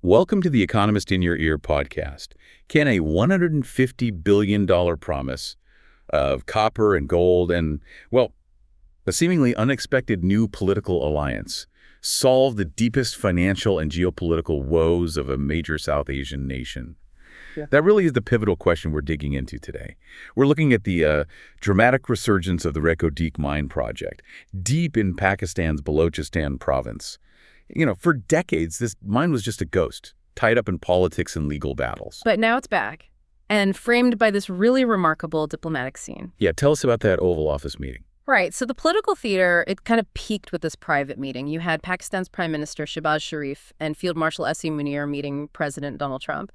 Welcome to the Economist in Your Ear podcast. Can a $150 billion promise of copper and gold and, well, a seemingly unexpected new political alliance solve the deepest financial and geopolitical woes of a major South Asian nation? Yeah. That really is the pivotal question we're digging into today. We're looking at the dramatic resurgence of the Reko Diq mine project, deep in Pakistan's Balochistan province. You know, for decades, this mine was just a ghost, tied up in politics and legal battles. But now it's back, and framed by this really remarkable diplomatic scene. Yeah, tell us about that Oval Office meeting. Right, so the political theater, it kind of peaked with this private meeting. You had Pakistan's Prime Minister Shehbaz Sharif and Field Marshal S.E. Munir meeting President Donald Trump.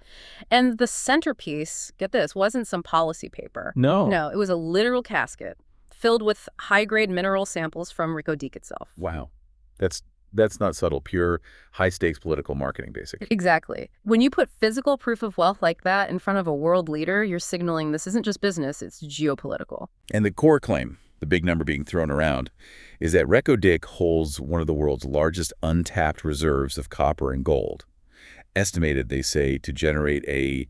And the centerpiece, get this, wasn't some policy paper. No. No, it was a literal casket filled with high-grade mineral samples from Reko Diq itself. Wow. That's not subtle, pure high-stakes political marketing, basically. Exactly. When you put physical proof of wealth like that in front of a world leader, you're signaling this isn't just business, it's geopolitical. And the core claim, the big number being thrown around, is that Reko Diq holds one of the world's largest untapped reserves of copper and gold, estimated, they say, to generate a,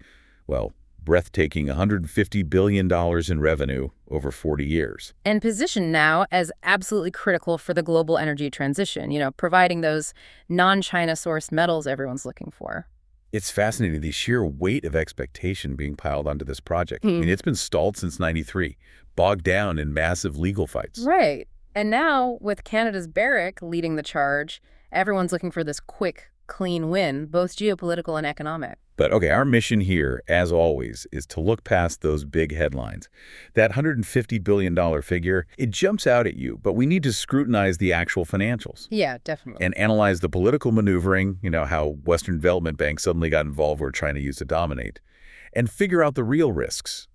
well, breathtaking $150 billion in revenue over 40 years. And positioned now as absolutely critical for the global energy transition, providing those non-China sourced metals everyone's looking for. It's fascinating, the sheer weight of expectation being piled onto this project. I mean, it's been stalled since '93, bogged down in massive legal fights. Right. And now, with Canada's Barrick leading the charge, everyone's looking for this quick, clean win, both geopolitical and economic. But okay, our mission here, as always, is to look past those big headlines. That $150 billion figure, it jumps out at you, but we need to scrutinize the actual financials. Yeah, definitely. And analyze the political maneuvering, how Western development banks suddenly got involved where China used to dominate, and figure out the real risks.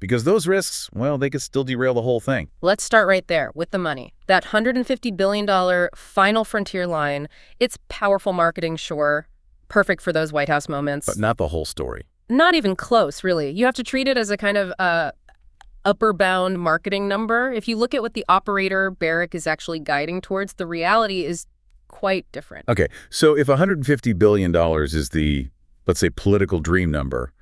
Because those risks, well, they could still derail the whole thing. Let's start right there with the money. That $150 billion final frontier line, it's powerful marketing, sure, perfect for those White House moments. But not the whole story. Not even close, really. You have to treat it as a kind of upper bound marketing number. If you look at what the operator, Barrick, is actually guiding towards, the reality is quite different. Okay, so if $150 billion is the, let's say, political dream number,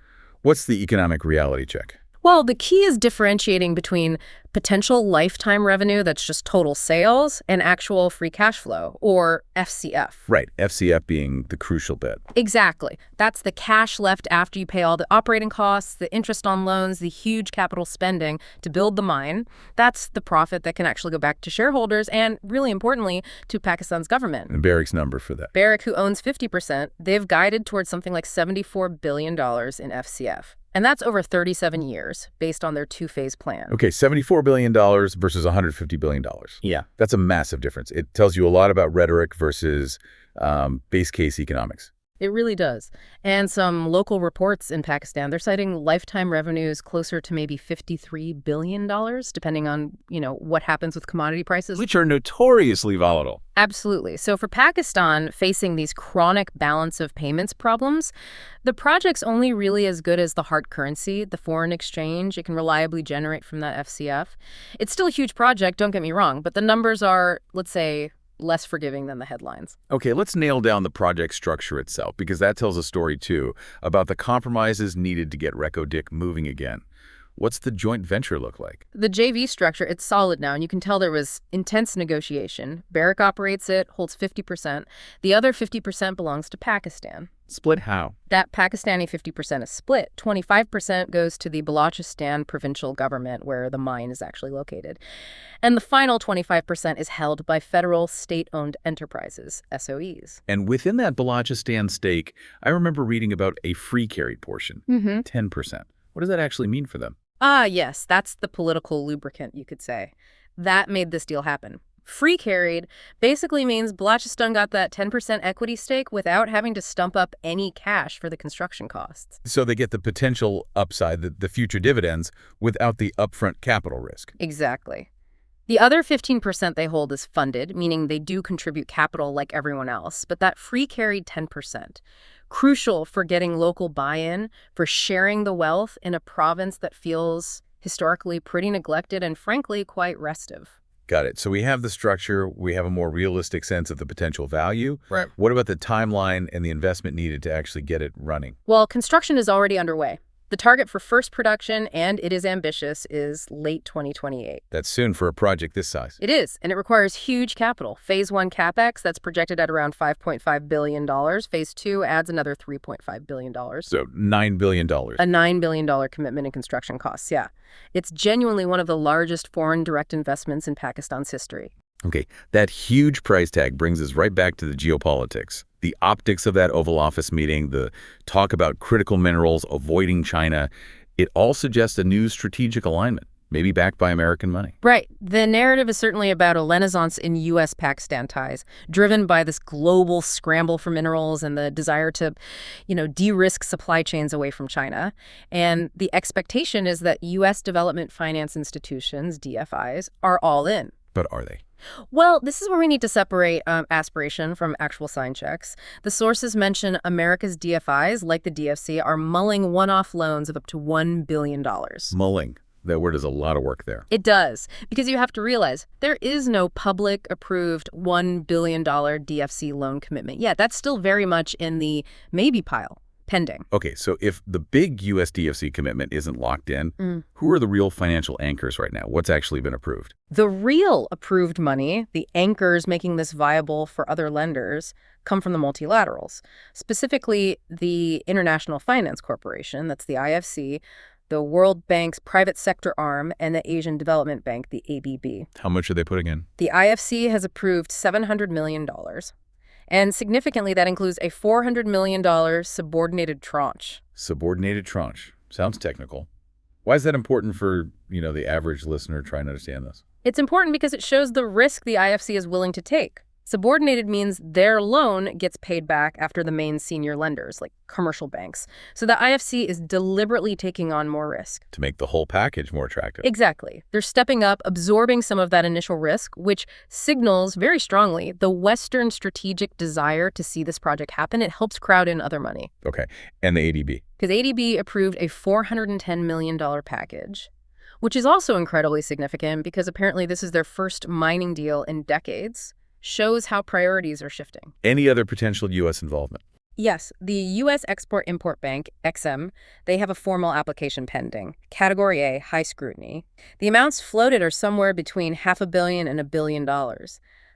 what's the economic reality check? Well, the key is differentiating between potential lifetime revenue that's just total sales and actual free cash flow, or FCF. Right, FCF being the crucial bit. Exactly. That's the cash left after you pay all the operating costs, the interest on loans, the huge capital spending to build the mine. That's the profit that can actually go back to shareholders and, really importantly, to Pakistan's government. And Barrick's number for that. Barrick, who owns 50%, they've guided towards something like $74 billion in FCF. And that's over 37 years, based on their two-phase plan. Okay, $74 billion versus $150 billion. Yeah. That's a massive difference. It tells you a lot about rhetoric versus base case economics. It really does. And some local reports in Pakistan, they're citing lifetime revenues closer to maybe $53 billion, depending on, what happens with commodity prices. Which are notoriously volatile. Absolutely. So for Pakistan, facing these chronic balance of payments problems, the project's only really as good as the hard currency, the foreign exchange it can reliably generate from that FCF. It's still a huge project, don't get me wrong, but the numbers are, let's say, less forgiving than the headlines. Okay, let's nail down the project structure itself, because that tells a story, too, about the compromises needed to get Reko Diq moving again. What's the joint venture look like? The JV structure, it's solid now, and you can tell there was intense negotiation. Barrick operates it, holds 50%. The other 50% belongs to Pakistan. Split how? That Pakistani 50% is split. 25% goes to the Balochistan provincial government, where the mine is actually located. And the final 25% is held by federal state-owned enterprises, SOEs. And within that Balochistan stake, I remember reading about a free carried portion, 10%. What does that actually mean for them? Yes, that's the political lubricant, you could say. That made this deal happen. Free carried basically means Balochistan got that 10% equity stake without having to stump up any cash for the construction costs. So they get the potential upside, the future dividends, without the upfront capital risk. Exactly. The other 15% they hold is funded, meaning they do contribute capital like everyone else, but that free carried 10%, crucial for getting local buy-in, for sharing the wealth in a province that feels historically pretty neglected and frankly quite restive. Got it. So we have the structure, we have a more realistic sense of the potential value. Right. What about the timeline and the investment needed to actually get it running? Well, construction is already underway. The target for first production, and it is ambitious, is late 2028. That's soon for a project this size. It is, and it requires huge capital. Phase 1 capex, that's projected at around $5.5 billion. Phase 2 adds another $3.5 billion. So $9 billion. A $9 billion commitment in construction costs, yeah. It's genuinely one of the largest foreign direct investments in Pakistan's history. Okay, that huge price tag brings us right back to the geopolitics. The optics of that Oval Office meeting, the talk about critical minerals, avoiding China, it all suggests a new strategic alignment, maybe backed by American money. Right. The narrative is certainly about a renaissance in U.S.-Pakistan ties, driven by this global scramble for minerals and the desire to, de-risk supply chains away from China. And the expectation is that U.S. development finance institutions, DFIs, are all in. But are they? Well, this is where we need to separate aspiration from actual sign checks. The sources mention America's DFIs, like the DFC, are mulling one-off loans of up to $1 billion. Mulling. That word is a lot of work there. It does, because you have to realize there is no public-approved $1 billion DFC loan commitment yet. That's still very much in the maybe pile. Pending. Okay, so if the big U.S. DFC commitment isn't locked in, who are the real financial anchors right now? What's actually been approved? The real approved money, the anchors making this viable for other lenders, come from the multilaterals, specifically the International Finance Corporation, that's the IFC, the World Bank's private sector arm, and the Asian Development Bank, the ADB. How much are they putting in? The IFC has approved $700 million. And significantly, that includes a $400 million subordinated tranche. Subordinated tranche. Sounds technical. Why is that important for, the average listener trying to understand this? It's important because it shows the risk the IFC is willing to take. Subordinated means their loan gets paid back after the main senior lenders, like commercial banks. So the IFC is deliberately taking on more risk. To make the whole package more attractive. Exactly. They're stepping up, absorbing some of that initial risk, which signals very strongly the Western strategic desire to see this project happen. It helps crowd in other money. Okay. And the ADB? Because ADB approved a $410 million package, which is also incredibly significant because apparently this is their first mining deal in decades. Shows how priorities are shifting. Any other potential U.S. involvement? Yes, the U.S. Export-Import Bank, EXIM, they have a formal application pending. Category A, high scrutiny. The amounts floated are somewhere between $500 million and $1 billion.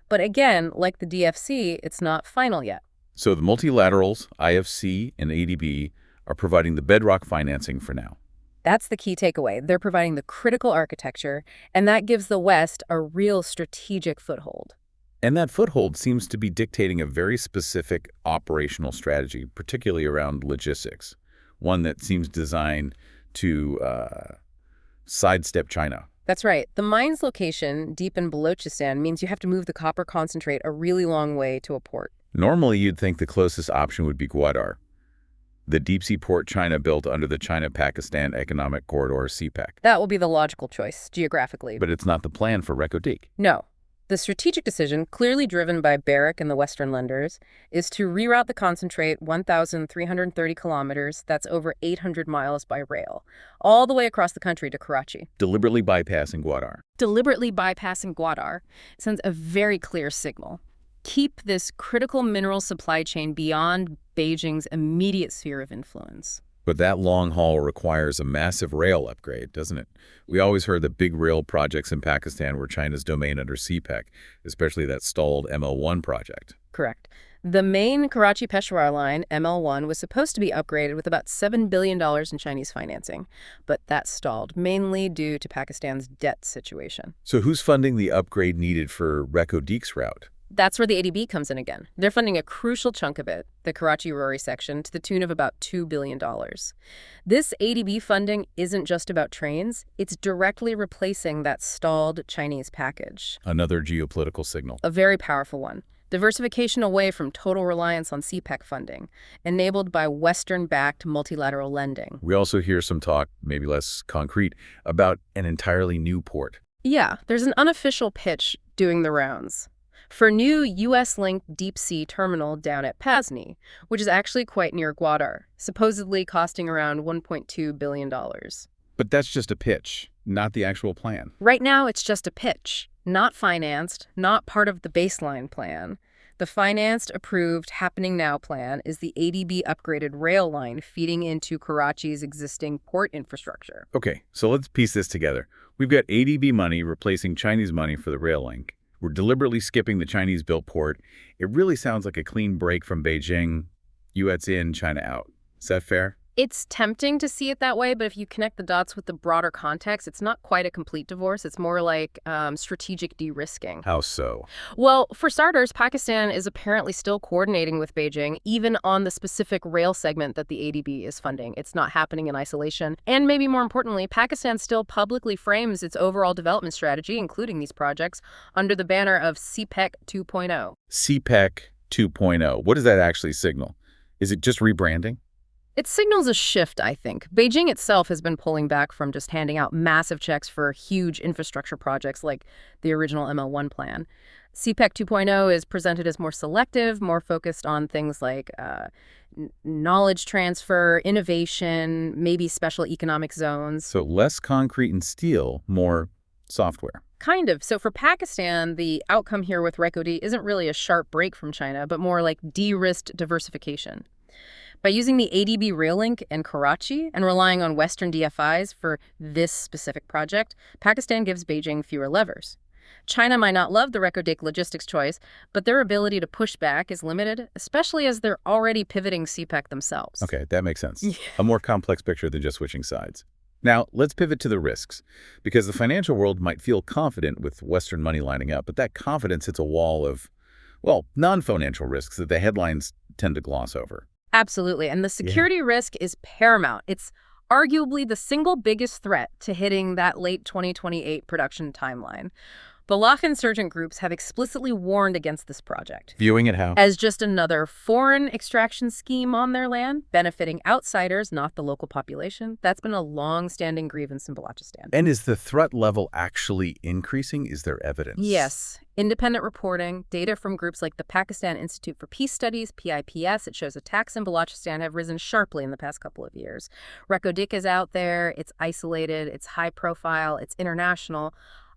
But again, like the DFC, it's not final yet. So the multilaterals, IFC, and ADB are providing the bedrock financing for now. That's the key takeaway. They're providing the critical architecture, and that gives the West a real strategic foothold. And that foothold seems to be dictating a very specific operational strategy, particularly around logistics, one that seems designed to sidestep China. That's right. The mine's location, deep in Balochistan, means you have to move the copper concentrate a really long way to a port. Normally, you'd think the closest option would be Gwadar, the deep-sea port China built under the China-Pakistan Economic Corridor, CPEC. That will be the logical choice, geographically. But it's not the plan for Reko Diq. No. The strategic decision, clearly driven by Barrick and the Western lenders, is to reroute the concentrate 1,330 kilometers, that's over 800 miles by rail, all the way across the country to Karachi. Deliberately bypassing Gwadar. Deliberately bypassing Gwadar sends a very clear signal. Keep this critical mineral supply chain beyond Beijing's immediate sphere of influence. But that long haul requires a massive rail upgrade, doesn't it? We always heard that big rail projects in Pakistan were China's domain under CPEC, especially that stalled ML1 project. Correct. The main Karachi-Peshawar line, ML1, was supposed to be upgraded with about $7 billion in Chinese financing, but that stalled, mainly due to Pakistan's debt situation. So who's funding the upgrade needed for Reko Diq's route? That's where the ADB comes in again. They're funding a crucial chunk of it, the Karachi-Rori section, to the tune of about $2 billion. This ADB funding isn't just about trains. It's directly replacing that stalled Chinese package. Another geopolitical signal. A very powerful one. Diversification away from total reliance on CPEC funding, enabled by Western-backed multilateral lending. We also hear some talk, maybe less concrete, about an entirely new port. Yeah, there's an unofficial pitch doing the rounds for a new U.S.-linked deep-sea terminal down at Pasni, which is actually quite near Gwadar, supposedly costing around $1.2 billion. But that's just a pitch, not the actual plan. Right now, it's just a pitch. Not financed, not part of the baseline plan. The financed, approved, happening now plan is the ADB upgraded rail line feeding into Karachi's existing port infrastructure. Okay, so let's piece this together. We've got ADB money replacing Chinese money for the rail link. We're deliberately skipping the Chinese-built port. It really sounds like a clean break from Beijing. US in, China out. Is that fair? It's tempting to see it that way, but if you connect the dots with the broader context, it's not quite a complete divorce. It's more like strategic de-risking. How so? Well, for starters, Pakistan is apparently still coordinating with Beijing, even on the specific rail segment that the ADB is funding. It's not happening in isolation. And maybe more importantly, Pakistan still publicly frames its overall development strategy, including these projects, under the banner of CPEC 2.0. CPEC 2.0. What does that actually signal? Is it just rebranding? It signals a shift, I think. Beijing itself has been pulling back from just handing out massive checks for huge infrastructure projects like the original ML1 plan. CPEC 2.0 is presented as more selective, more focused on things like knowledge transfer, innovation, maybe special economic zones. So less concrete and steel, more software. Kind of. So for Pakistan, the outcome here with Reko-D isn't really a sharp break from China, but more like de-risked diversification. By using the ADB rail link and Karachi and relying on Western DFIs for this specific project, Pakistan gives Beijing fewer levers. China might not love the Reko-D logistics choice, but their ability to push back is limited, especially as they're already pivoting CPEC themselves. Okay, that makes sense. Yeah. A more complex picture than just switching sides. Now, let's pivot to the risks, because the financial world might feel confident with Western money lining up, but that confidence hits a wall of, well, non-financial risks that the headlines tend to gloss over. Absolutely. And the security risk is paramount. It's arguably the single biggest threat to hitting that late 2028 production timeline. Balak insurgent groups have explicitly warned against this project. Viewing it how? As just another foreign extraction scheme on their land, benefiting outsiders, not the local population. That's been a long-standing grievance in Balochistan. And is the threat level actually increasing? Is there evidence? Yes. Independent reporting, data from groups like the Pakistan Institute for Peace Studies, PIPS, it shows attacks in Balochistan have risen sharply in the past couple of years. Reko-D is out there, it's isolated, it's high profile, it's international,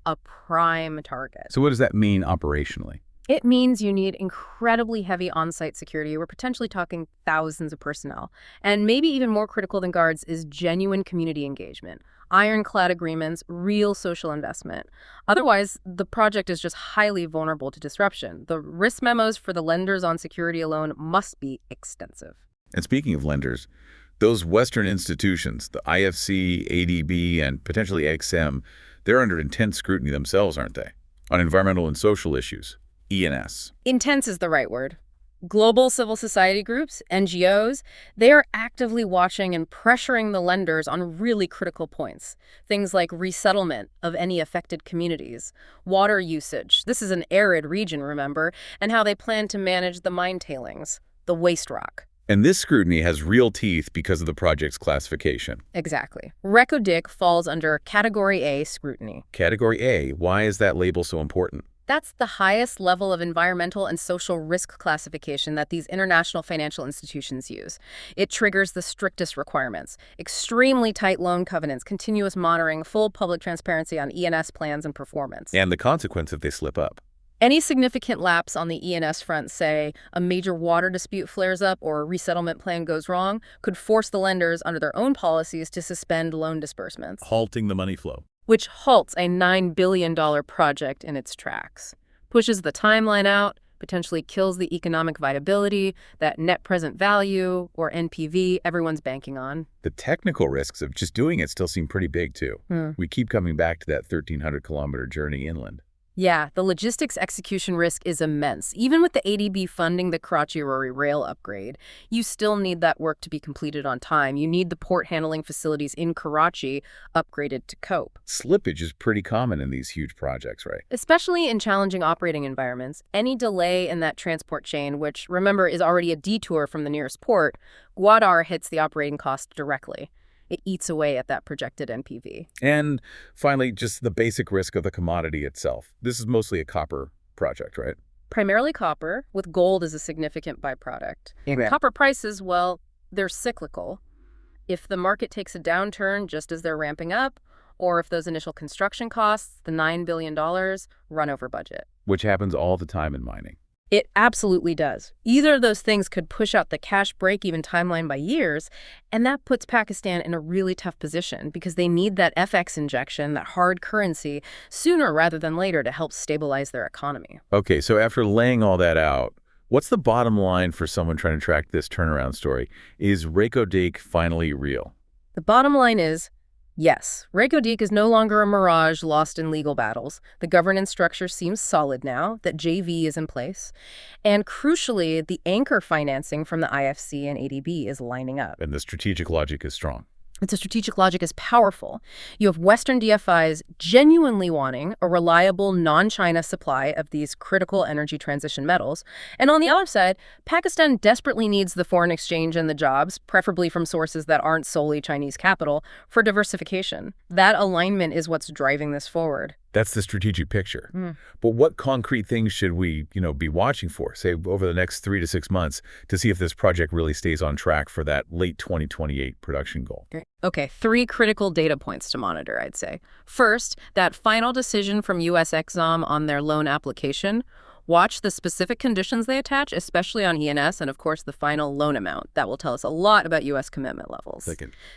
a prime target. So what does that mean operationally? It means you need incredibly heavy on-site security. We're potentially talking thousands of personnel. And maybe even more critical than guards is genuine community engagement. Ironclad agreements, real social investment. Otherwise, the project is just highly vulnerable to disruption. The risk memos for the lenders on security alone must be extensive. And speaking of lenders, those Western institutions, the IFC, ADB, and potentially XM, they're under intense scrutiny themselves, aren't they? On environmental and social issues, E&S. Intense is the right word. Global civil society groups, NGOs, they are actively watching and pressuring the lenders on really critical points. Things like resettlement of any affected communities, water usage, this is an arid region, remember, and how they plan to manage the mine tailings, the waste rock. And this scrutiny has real teeth because of the project's classification. Exactly. Reko-D falls under Category A scrutiny. Category A, why is that label so important? That's the highest level of environmental and social risk classification that these international financial institutions use. It triggers the strictest requirements, extremely tight loan covenants, continuous monitoring, full public transparency on E&S plans and performance. And the consequence if they slip up. Any significant lapse on the E&S front, say a major water dispute flares up or a resettlement plan goes wrong, could force the lenders under their own policies to suspend loan disbursements. Halting the money flow. Which halts a $9 billion project in its tracks, pushes the timeline out, potentially kills the economic viability, that net present value, or NPV, everyone's banking on. The technical risks of just doing it still seem pretty big, too. We keep coming back to that 1,300-kilometer journey inland. Yeah, the logistics execution risk is immense. Even with the ADB funding the Karachi-Rori rail upgrade, you still need that work to be completed on time. You need the port handling facilities in Karachi upgraded to cope. Slippage is pretty common in these huge projects, right? Especially in challenging operating environments. Any delay in that transport chain, which, remember, is already a detour from the nearest port, Gwadar hits the operating cost directly. It eats away at that projected NPV. And finally, just the basic risk of the commodity itself. This is mostly a copper project, right? Primarily copper, with gold as a significant byproduct. Yeah. Copper prices, well, they're cyclical. If the market takes a downturn just as they're ramping up, or if those initial construction costs, the $9 billion, run over budget. Which happens all the time in mining. It absolutely does. Either of those things could push out the cash break-even timeline by years, and that puts Pakistan in a really tough position because they need that FX injection, that hard currency, sooner rather than later to help stabilize their economy. Okay, so after laying all that out, what's the bottom line for someone trying to track this turnaround story? Is Reko Diq finally real? The bottom line is, yes, Reko Diq is no longer a mirage lost in legal battles. The governance structure seems solid now, that JV is in place. And crucially, the anchor financing from the IFC and ADB is lining up. And the strategic logic is strong. The strategic logic is powerful. You have Western DFIs genuinely wanting a reliable non-China supply of these critical energy transition metals. And on the other side, Pakistan desperately needs the foreign exchange and the jobs, preferably from sources that aren't solely Chinese capital, for diversification. That alignment is what's driving this forward. That's the strategic picture. But what concrete things should we, be watching for, say, over the next 3 to 6 months to see if this project really stays on track for that late 2028 production goal? Okay, 3 critical data points to monitor, I'd say. First, that final decision from US Exim on their loan application. Watch the specific conditions they attach, especially on ENS, and of course the final loan amount. That will tell us a lot about U.S. commitment levels.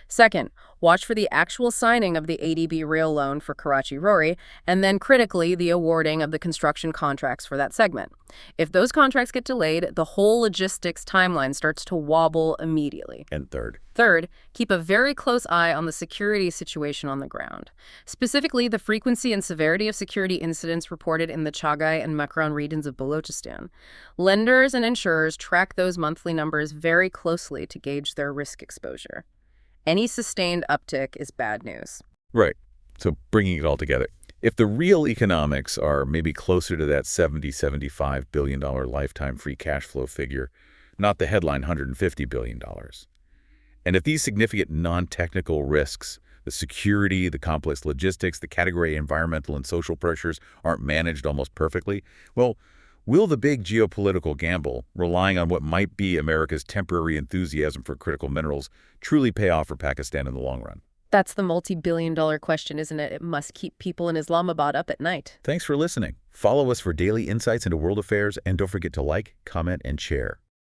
Second, watch for the actual signing of the ADB rail loan for Karachi Rori, and then critically, the awarding of the construction contracts for that segment. If those contracts get delayed, the whole logistics timeline starts to wobble immediately. And Third, keep a very close eye on the security situation on the ground. Specifically, the frequency and severity of security incidents reported in the Chagai and Makran regions of Balochistan. Lenders and insurers track those monthly numbers very closely to gauge their risk exposure. Any sustained uptick is bad news. Right. So bringing it all together, if the real economics are maybe closer to that $75 billion lifetime free cash flow figure, not the headline $150 billion, and if these significant non-technical risks, the security, the complex logistics, the category environmental and social pressures aren't managed almost perfectly, well, will the big geopolitical gamble, relying on what might be America's temporary enthusiasm for critical minerals, truly pay off for Pakistan in the long run? That's the multi-billion-dollar question, isn't it? It must keep people in Islamabad up at night. Thanks for listening. Follow us for daily insights into world affairs, and don't forget to like, comment, and share.